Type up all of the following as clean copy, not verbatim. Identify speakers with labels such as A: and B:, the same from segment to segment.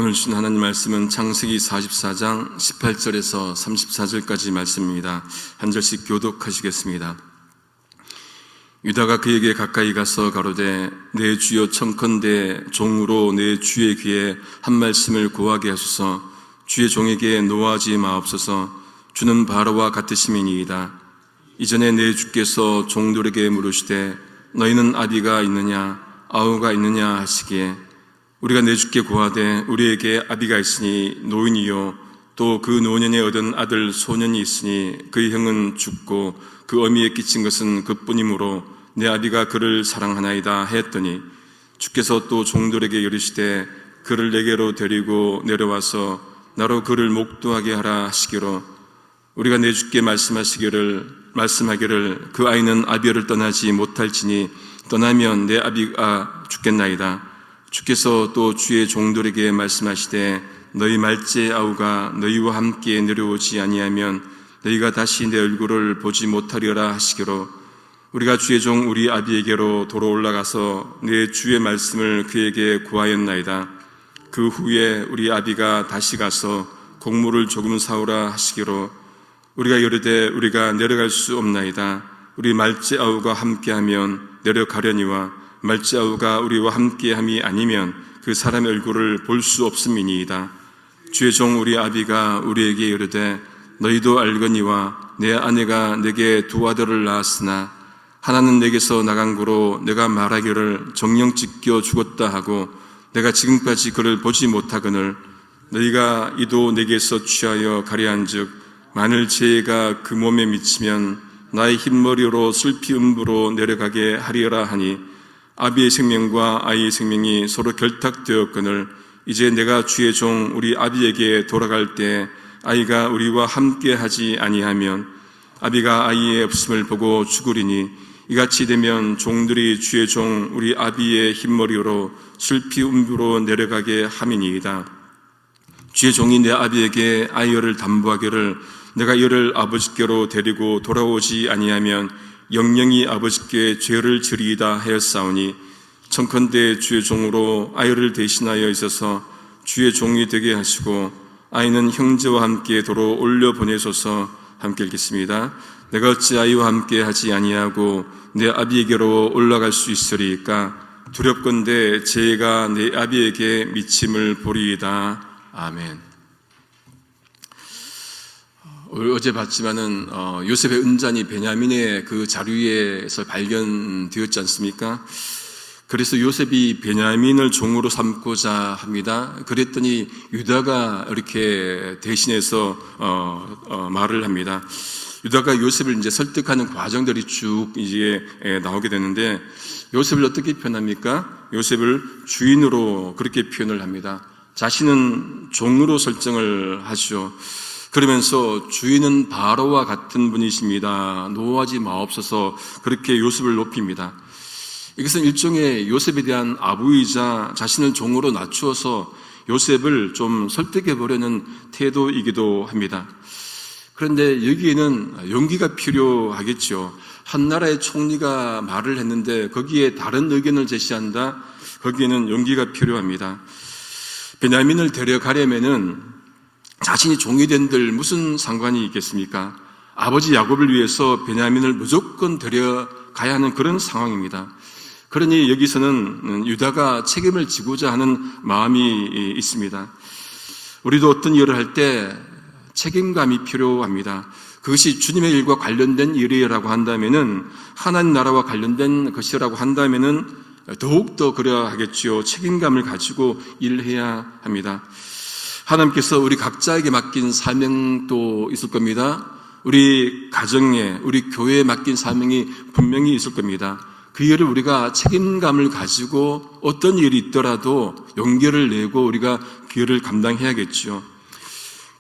A: 오늘 주신 하나님 말씀은 창세기 44장 18절에서 34절까지 말씀입니다. 한 절씩 교독하시겠습니다. 유다가 그에게 가까이 가서 가로되 내 주여 청컨대 종으로 내 주의 귀에 한 말씀을 고하게 하소서. 주의 종에게 노하지 마옵소서. 주는 바로와 같으심이니이다. 이전에 내 주께서 종들에게 물으시되 너희는 아비가 있느냐 아우가 있느냐 하시기에 우리가 내 주께 고하되 우리에게 아비가 있으니 노인이요 또 그 노년에 얻은 아들 소년이 있으니 그의 형은 죽고 그 어미에 끼친 것은 그뿐이므로 내 아비가 그를 사랑하나이다 하였더니 주께서 또 종들에게 이르시되 그를 내게로 데리고 내려와서 나로 그를 목도하게 하라 하시기로 우리가 내 주께 말씀하기를 그 아이는 아비를 떠나지 못할지니 떠나면 내 아비가 죽겠나이다. 주께서 또 주의 종들에게 말씀하시되 너희 말째 아우가 너희와 함께 내려오지 아니하면 너희가 다시 내 얼굴을 보지 못하리라 하시기로 우리가 주의 종 우리 아비에게로 도로 올라가서 내 주의 말씀을 그에게 구하였나이다. 그 후에 우리 아비가 다시 가서 곡물을 조금 사오라 하시기로 우리가 이르되 우리가 내려갈 수 없나이다. 우리 말째 아우가 함께하면 내려가려니와 말째 아우가 우리와 함께함이 아니면 그 사람의 얼굴을 볼 수 없음이니이다. 주의 종 우리 아비가 우리에게 이르되 너희도 알거니와 내 아내가 내게 두 아들을 낳았으나 하나는 내게서 나간 고로 내가 말하기를 정령 찢겨 죽었다 하고 내가 지금까지 그를 보지 못하거늘 너희가 이도 내게서 취하여 가려한즉 만일 죄가 그 몸에 미치면 나의 흰머리로 슬피 음부로 내려가게 하리라 하니 아비의 생명과 아이의 생명이 서로 결탁되었거늘 이제 내가 주의 종 우리 아비에게 돌아갈 때 아이가 우리와 함께 하지 아니하면 아비가 아이의 없음을 보고 죽으리니 이같이 되면 종들이 주의 종 우리 아비의 흰머리로 슬피 음부로 내려가게 함이니이다. 주의 종이 내 아비에게 아이를 담보하기를 내가 이를 아버지께로 데리고 돌아오지 아니하면 영영이 아버지께 죄를 지리이다 하였사오니 청컨대 주의 종으로 아이를 대신하여 있어서 주의 종이 되게 하시고 아이는 형제와 함께 도로 올려 보내소서. 함께 읽겠습니다. 내가 어찌 아이와 함께 하지 아니하고 내 아비에게로 올라갈 수 있으리까 두렵건대 죄가 내 아비에게 미침을 보리이다. 아멘. 어제 봤지만은 요셉의 은잔이 베냐민의 그 자루에서 발견되었지 않습니까? 그래서 요셉이 베냐민을 종으로 삼고자 합니다. 그랬더니 유다가 이렇게 대신해서 말을 합니다. 유다가 요셉을 이제 설득하는 과정들이 쭉 이제 나오게 되는데 요셉을 어떻게 표현합니까? 요셉을 주인으로 그렇게 표현을 합니다. 자신은 종으로 설정을 하죠. 그러면서 주인은 바로와 같은 분이십니다. 노하지 마옵소서. 그렇게 요셉을 높입니다. 이것은 일종의 요셉에 대한 아부이자 자신을 종으로 낮추어서 요셉을 좀 설득해 보려는 태도이기도 합니다. 그런데 여기에는 용기가 필요하겠죠. 한 나라의 총리가 말을 했는데 거기에 다른 의견을 제시한다? 거기에는 용기가 필요합니다. 베냐민을 데려가려면은 자신이 종이 된들 무슨 상관이 있겠습니까? 아버지 야곱을 위해서 베냐민을 무조건 데려가야 하는 그런 상황입니다. 그러니 여기서는 유다가 책임을 지고자 하는 마음이 있습니다. 우리도 어떤 일을 할 때 책임감이 필요합니다. 그것이 주님의 일과 관련된 일이라고 한다면은 하나님 나라와 관련된 것이라고 한다면은 더욱더 그래야 하겠지요. 책임감을 가지고 일해야 합니다. 하나님께서 우리 각자에게 맡긴 사명도 있을 겁니다. 우리 가정에, 우리 교회에 맡긴 사명이 분명히 있을 겁니다. 그 일을 우리가 책임감을 가지고 어떤 일이 있더라도 용기를 내고 우리가 그 일을 감당해야겠죠.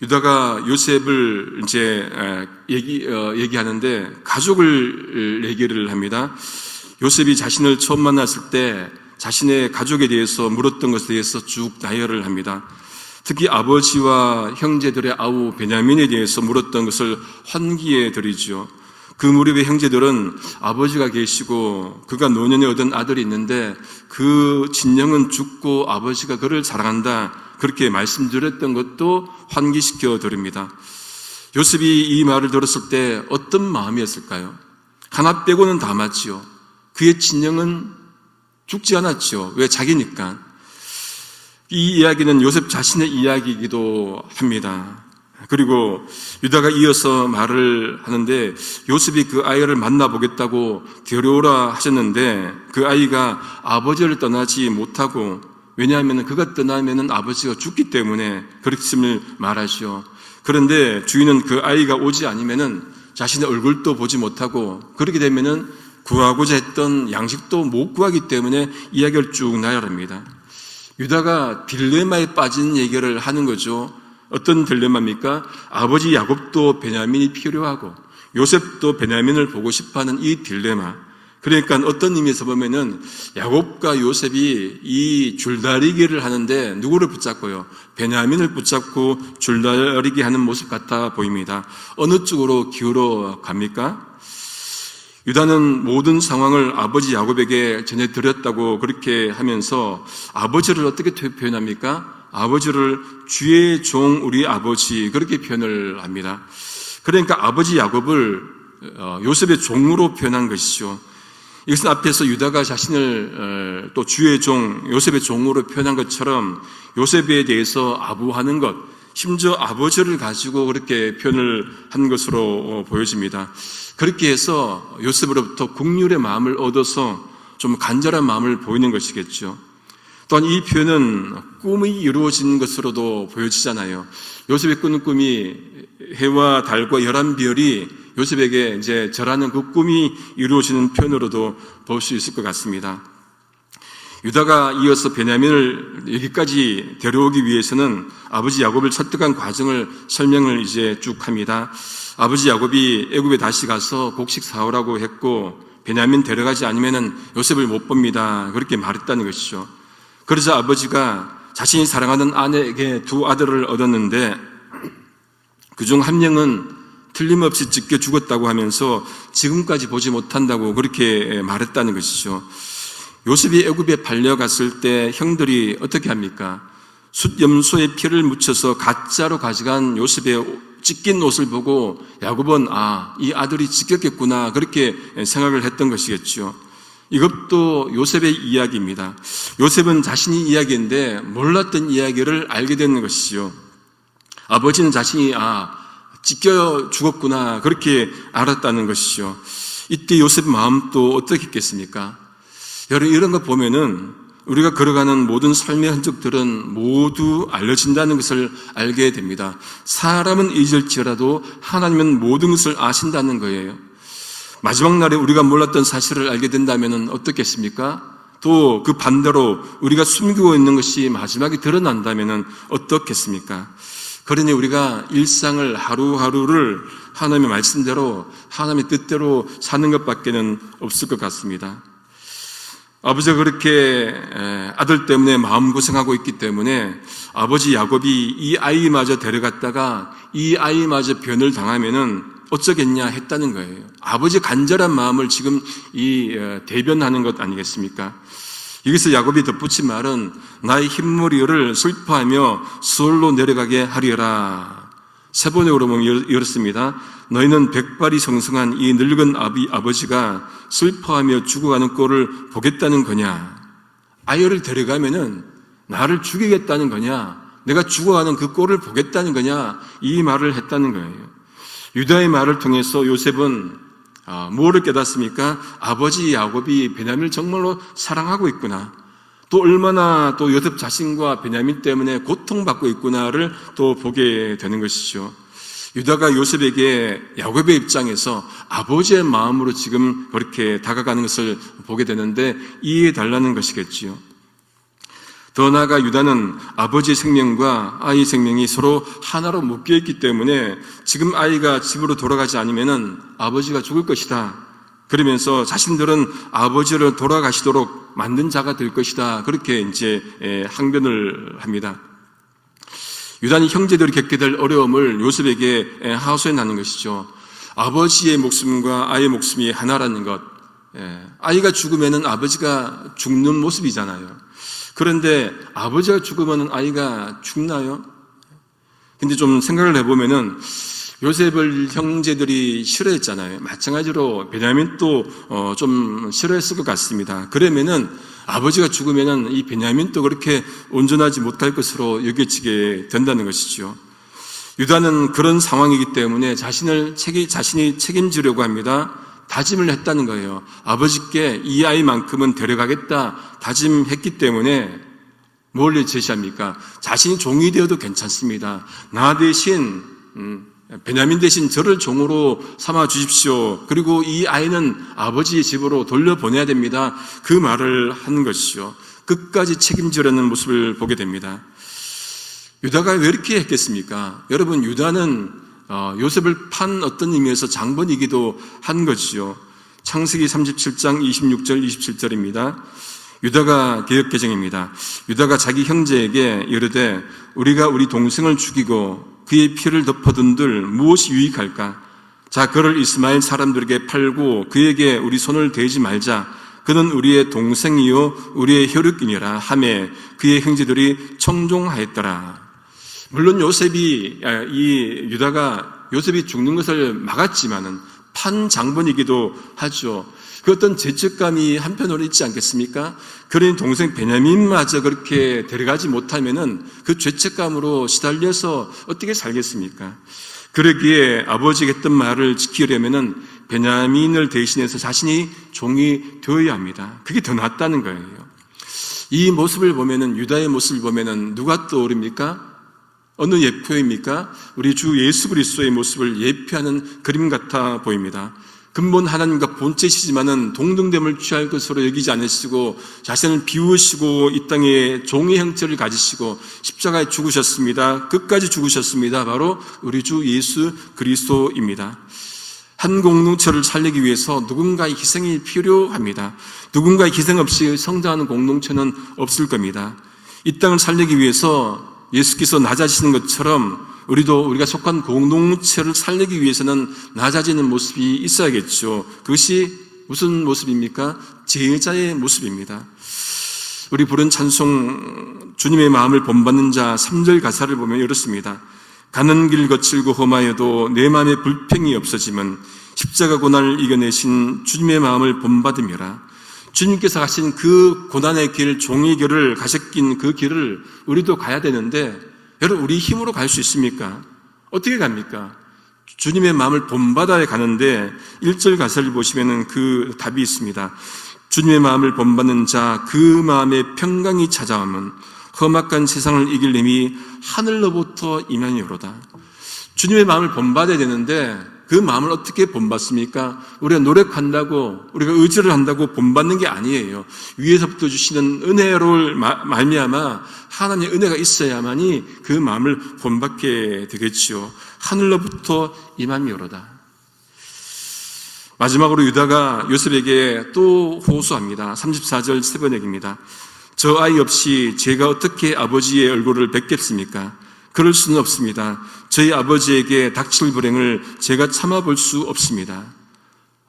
A: 유다가 요셉을 이제 얘기하는데 가족을 얘기를 합니다. 요셉이 자신을 처음 만났을 때 자신의 가족에 대해서 물었던 것에 대해서 쭉 나열을 합니다. 특히 아버지와 형제들의 아우 베냐민에 대해서 물었던 것을 환기해 드리죠. 그 무렵의 형제들은 아버지가 계시고 그가 노년에 얻은 아들이 있는데 그 진영은 죽고 아버지가 그를 사랑한다. 그렇게 말씀드렸던 것도 환기시켜 드립니다. 요셉이 이 말을 들었을 때 어떤 마음이었을까요? 하나 빼고는 다 맞지요. 그의 친형은 죽지 않았죠. 왜? 자기니까. 이 이야기는 요셉 자신의 이야기이기도 합니다. 그리고 유다가 이어서 말을 하는데, 요셉이 그 아이를 만나보겠다고 데려오라 하셨는데 그 아이가 아버지를 떠나지 못하고, 왜냐하면 그가 떠나면 아버지가 죽기 때문에 그렇음을 말하시오. 그런데 주인은 그 아이가 오지 않으면은 자신의 얼굴도 보지 못하고, 그렇게 되면은 구하고자 했던 양식도 못 구하기 때문에 이야기를 쭉 나열합니다. 유다가 딜레마에 빠진 얘기를 하는 거죠. 어떤 딜레마입니까? 아버지 야곱도 베냐민이 필요하고 요셉도 베냐민을 보고 싶어하는 이 딜레마. 그러니까 어떤 의미에서 보면은 야곱과 요셉이 이 줄다리기를 하는데 누구를 붙잡고요? 베냐민을 붙잡고 줄다리기 하는 모습 같아 보입니다. 어느 쪽으로 기울어 갑니까? 유다는 모든 상황을 아버지 야곱에게 전해드렸다고 그렇게 하면서 아버지를 어떻게 표현합니까? 아버지를 주의 종 우리 아버지, 그렇게 표현을 합니다. 그러니까 아버지 야곱을 요셉의 종으로 표현한 것이죠. 이것은 앞에서 유다가 자신을 또 주의 종, 요셉의 종으로 표현한 것처럼 요셉에 대해서 아부하는 것, 심지어 아버지를 가지고 그렇게 표현을 한 것으로 보여집니다. 그렇게 해서 요셉으로부터 긍휼의 마음을 얻어서 좀 간절한 마음을 보이는 것이겠죠. 또한 이 표현은 꿈이 이루어진 것으로도 보여지잖아요. 요셉이 꾸는 꿈이 해와 달과 11별이 요셉에게 이제 절하는 그 꿈이 이루어지는 표현으로도 볼 수 있을 것 같습니다. 유다가 이어서 베냐민을 여기까지 데려오기 위해서는 아버지 야곱을 설득한 과정을 설명을 이제 쭉 합니다. 아버지 야곱이 애굽에 다시 가서 곡식 사오라고 했고, 베냐민 데려가지 않으면 요셉을 못 봅니다. 그렇게 말했다는 것이죠. 그러자 아버지가 자신이 사랑하는 아내에게 두 아들을 얻었는데 그중 한 명은 틀림없이 찢겨 죽었다고 하면서 지금까지 보지 못한다고 그렇게 말했다는 것이죠. 요셉이 애굽에 팔려갔을 때 형들이 어떻게 합니까? 숫염소의 피를 묻혀서 가짜로 가져간 요셉의 찢긴 옷을 보고 야곱은 이 아들이 찢겼겠구나, 그렇게 생각을 했던 것이겠죠. 이것도 요셉의 이야기입니다. 요셉은 자신이 이야기인데 몰랐던 이야기를 알게 되는 것이죠. 아버지는 자신이 찢겨 죽었구나, 그렇게 알았다는 것이죠. 이때 요셉 마음도 어떻겠습니까? 여러분, 이런 거 보면은 우리가 걸어가는 모든 삶의 흔적들은 모두 알려진다는 것을 알게 됩니다. 사람은 잊을지라도 하나님은 모든 것을 아신다는 거예요. 마지막 날에 우리가 몰랐던 사실을 알게 된다면 어떻겠습니까? 또 그 반대로 우리가 숨기고 있는 것이 마지막에 드러난다면 어떻겠습니까? 그러니 우리가 일상을 하루하루를 하나님의 말씀대로, 하나님의 뜻대로 사는 것밖에는 없을 것 같습니다. 아버지가 그렇게 아들 때문에 마음고생하고 있기 때문에 아버지 야곱이 이 아이마저 데려갔다가 이 아이마저 변을 당하면은 어쩌겠냐 했다는 거예요. 아버지 간절한 마음을 지금 대변하는 것 아니겠습니까? 여기서 야곱이 덧붙인 말은 나의 흰머리를 슬퍼하며 수월로 내려가게 하리라. 세 번역으로 보면 이렇습니다. 너희는 백발이 성성한 이 늙은 아버지가 슬퍼하며 죽어가는 꼴을 보겠다는 거냐? 아이를 데려가면은 나를 죽이겠다는 거냐? 내가 죽어가는 그 꼴을 보겠다는 거냐? 이 말을 했다는 거예요. 유다의 말을 통해서 요셉은 뭐를 깨닫습니까? 아버지 야곱이 베냐민을 정말로 사랑하고 있구나. 또 얼마나 또 요셉 자신과 베냐민 때문에 고통받고 있구나를 또 보게 되는 것이죠. 유다가 요셉에게 야곱의 입장에서 아버지의 마음으로 지금 그렇게 다가가는 것을 보게 되는데 이해해 달라는 것이겠지요. 더 나아가 유다는 아버지의 생명과 아이의 생명이 서로 하나로 묶여있기 때문에 지금 아이가 집으로 돌아가지 않으면 아버지가 죽을 것이다. 그러면서 자신들은 아버지를 돌아가시도록 만든 자가 될 것이다. 그렇게 이제 항변을 합니다. 유다는 형제들이 겪게 될 어려움을 요셉에게 하소해 나는 것이죠. 아버지의 목숨과 아이의 목숨이 하나라는 것. 아이가 죽으면 아버지가 죽는 모습이잖아요. 그런데 아버지가 죽으면 아이가 죽나요? 근데 좀 생각을 해보면은 요셉을 형제들이 싫어했잖아요. 마찬가지로 베냐민도 좀 싫어했을 것 같습니다. 그러면은 아버지가 죽으면은 이 베냐민도 그렇게 온전하지 못할 것으로 여겨지게 된다는 것이죠. 유다는 그런 상황이기 때문에 자신이 책임지려고 합니다. 다짐을 했다는 거예요. 아버지께 이 아이만큼은 데려가겠다 다짐했기 때문에 뭘 제시합니까? 자신이 종이 되어도 괜찮습니다. 나 대신 베냐민 대신 저를 종으로 삼아 주십시오. 그리고 이 아이는 아버지의 집으로 돌려보내야 됩니다. 그 말을 하는 것이죠. 끝까지 책임지려는 모습을 보게 됩니다. 유다가 왜 이렇게 했겠습니까? 여러분, 유다는 요셉을 판 어떤 의미에서 장본이기도 한 것이죠. 창세기 37장 26절 27절입니다. 유다가 개역개정입니다. 유다가 자기 형제에게 이르되 우리가 우리 동생을 죽이고 그의 피를 덮어둔들 무엇이 유익할까? 자, 그를 이스마엘 사람들에게 팔고 그에게 우리 손을 대지 말자. 그는 우리의 동생이요 우리의 혈육이니라 하매 그의 형제들이 청종하였더라. 물론 유다가 요셉이 죽는 것을 막았지만은 판 장본이기도 하죠. 그 어떤 죄책감이 한편으로 있지 않겠습니까? 그러니 동생 베냐민마저 그렇게 데려가지 못하면은 그 죄책감으로 시달려서 어떻게 살겠습니까? 그러기에 아버지가 했던 말을 지키려면은 베냐민을 대신해서 자신이 종이 되어야 합니다. 그게 더 낫다는 거예요. 이 모습을 보면은, 유다의 모습을 보면은 누가 떠오릅니까? 어느 예표입니까? 우리 주 예수 그리스도의 모습을 예표하는 그림 같아 보입니다. 근본 하나님과 본체시지만은 동등됨을 취할 것으로 여기지 않으시고 자신을 비우시고 이 땅에 종의 형체를 가지시고 십자가에 죽으셨습니다. 끝까지 죽으셨습니다. 바로 우리 주 예수 그리스도입니다. 한 공동체를 살리기 위해서 누군가의 희생이 필요합니다. 누군가의 희생 없이 성장하는 공동체는 없을 겁니다. 이 땅을 살리기 위해서 예수께서 낮아지시는 것처럼 우리가 속한 공동체를 살리기 위해서는 낮아지는 모습이 있어야겠죠. 그것이 무슨 모습입니까? 제자의 모습입니다. 우리 부른 찬송 주님의 마음을 본받는 자 3절 가사를 보면 이렇습니다. 가는 길 거칠고 험하여도 내 마음에 불평이 없어지면 십자가 고난을 이겨내신 주님의 마음을 본받으며라. 주님께서 가신 그 고난의 길, 종의 길을 가셨긴 그 길을 우리도 가야 되는데 여러분, 우리 힘으로 갈 수 있습니까? 어떻게 갑니까? 주님의 마음을 본받아야 가는데 1절 가사를 보시면 그 답이 있습니다. 주님의 마음을 본받는 자 그 마음에 평강이 찾아오면 험악한 세상을 이길 힘이 하늘로부터 임하니로다. 주님의 마음을 본받아야 되는데 그 마음을 어떻게 본받습니까? 우리가 노력한다고, 우리가 의지를 한다고 본받는 게 아니에요. 위에서부터 주시는 은혜를 말미암아 하나님의 은혜가 있어야만이 그 마음을 본받게 되겠지요. 하늘로부터 임함이로다. 마지막으로 유다가 요셉에게 또 호소합니다. 34절 세 번역입니다. 저 아이 없이 제가 어떻게 아버지의 얼굴을 뵙겠습니까? 그럴 수는 없습니다. 저희 아버지에게 닥칠 불행을 제가 참아볼 수 없습니다.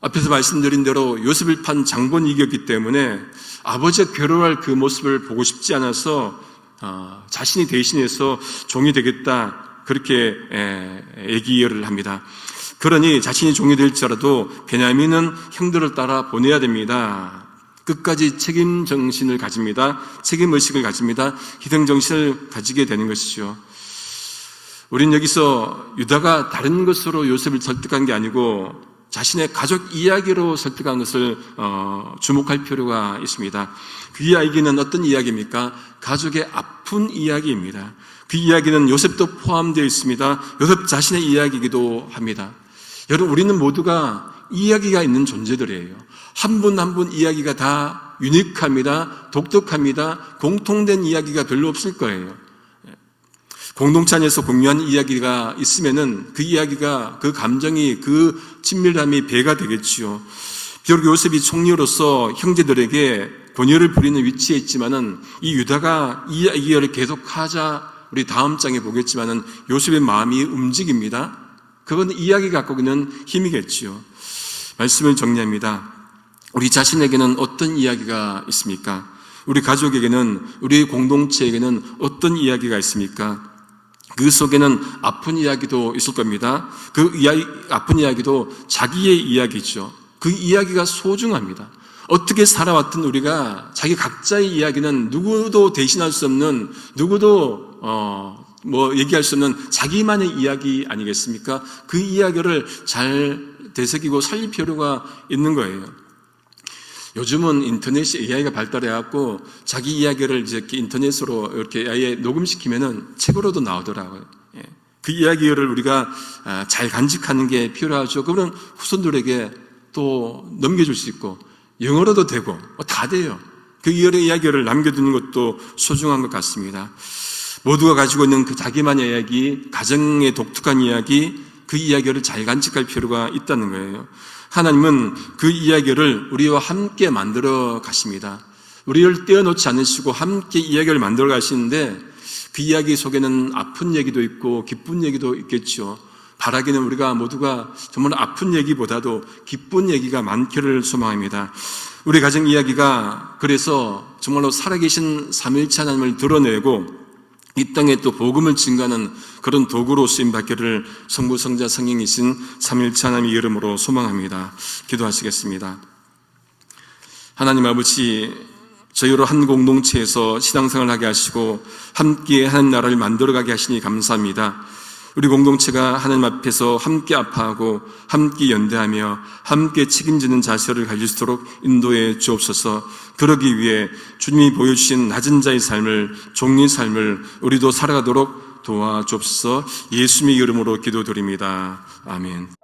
A: 앞에서 말씀드린 대로 요셉을 판 장본이겼기 때문에 아버지가 괴로워할 그 모습을 보고 싶지 않아서 자신이 대신해서 종이 되겠다 그렇게 얘기를 합니다. 그러니 자신이 종이 될지라도 베냐민은 형들을 따라 보내야 됩니다. 끝까지 책임 정신을 가집니다. 책임 의식을 가집니다. 희생 정신을 가지게 되는 것이죠. 우린 여기서 유다가 다른 것으로 요셉을 설득한 게 아니고 자신의 가족 이야기로 설득한 것을 주목할 필요가 있습니다. 그 이야기는 어떤 이야기입니까? 가족의 아픈 이야기입니다. 그 이야기는 요셉도 포함되어 있습니다. 요셉 자신의 이야기이기도 합니다. 여러분, 우리는 모두가 이야기가 있는 존재들이에요. 한 분 한 분 이야기가 다 유니크합니다. 독특합니다. 공통된 이야기가 별로 없을 거예요. 공동체 안에서 공유한 이야기가 있으면은 그 이야기가, 그 감정이, 그 친밀함이 배가 되겠지요. 비록 요셉이 총리로서 형제들에게 권위를 부리는 위치에 있지만은 이 유다가 이 이야기를 계속하자 우리 다음 장에 보겠지만은 요셉의 마음이 움직입니다. 그건 이야기 갖고 있는 힘이겠지요. 말씀을 정리합니다. 우리 자신에게는 어떤 이야기가 있습니까? 우리 가족에게는, 우리 공동체에게는 어떤 이야기가 있습니까? 그 속에는 아픈 이야기도 있을 겁니다. 그 아픈 이야기도 자기의 이야기죠. 그 이야기가 소중합니다. 어떻게 살아왔던 우리가 자기 각자의 이야기는 누구도 대신할 수 없는, 누구도 얘기할 수 없는 자기만의 이야기 아니겠습니까? 그 이야기를 잘 되새기고 살릴 필요가 있는 거예요. 요즘은 인터넷이 AI가 발달해갖고 자기 이야기를 이렇게 인터넷으로 이렇게 아예 녹음시키면은 책으로도 나오더라고요. 그 이야기를 우리가 잘 간직하는 게 필요하죠. 그러면 후손들에게 또 넘겨줄 수 있고, 영어로도 되고, 다 돼요. 그 이야기를 남겨두는 것도 소중한 것 같습니다. 모두가 가지고 있는 그 자기만의 이야기, 가정의 독특한 이야기, 그 이야기를 잘 간직할 필요가 있다는 거예요. 하나님은 그 이야기를 우리와 함께 만들어 가십니다. 우리를 떼어놓지 않으시고 함께 이야기를 만들어 가시는데, 그 이야기 속에는 아픈 얘기도 있고 기쁜 얘기도 있겠죠. 바라기는 우리가 모두가 정말 아픈 얘기보다도 기쁜 얘기가 많기를 소망합니다. 우리 가정 이야기가 그래서 정말로 살아계신 삼위일체 하나님을 드러내고 이 땅에 또 복음을 증거하는 그런 도구로 쓰임받기를 성부, 성자, 성령이신 삼위일체 하나님의 이름으로 소망합니다. 기도하시겠습니다. 하나님 아버지, 저희로 한 공동체에서 신앙생활을 하게 하시고 함께 하나님 나라를 만들어가게 하시니 감사합니다. 우리 공동체가 하나님 앞에서 함께 아파하고 함께 연대하며 함께 책임지는 자세를 가질 수 있도록 인도해 주옵소서. 그러기 위해 주님이 보여주신 낮은 자의 삶을, 종의 삶을 우리도 살아가도록 도와주옵소서. 예수님의 이름으로 기도드립니다. 아멘.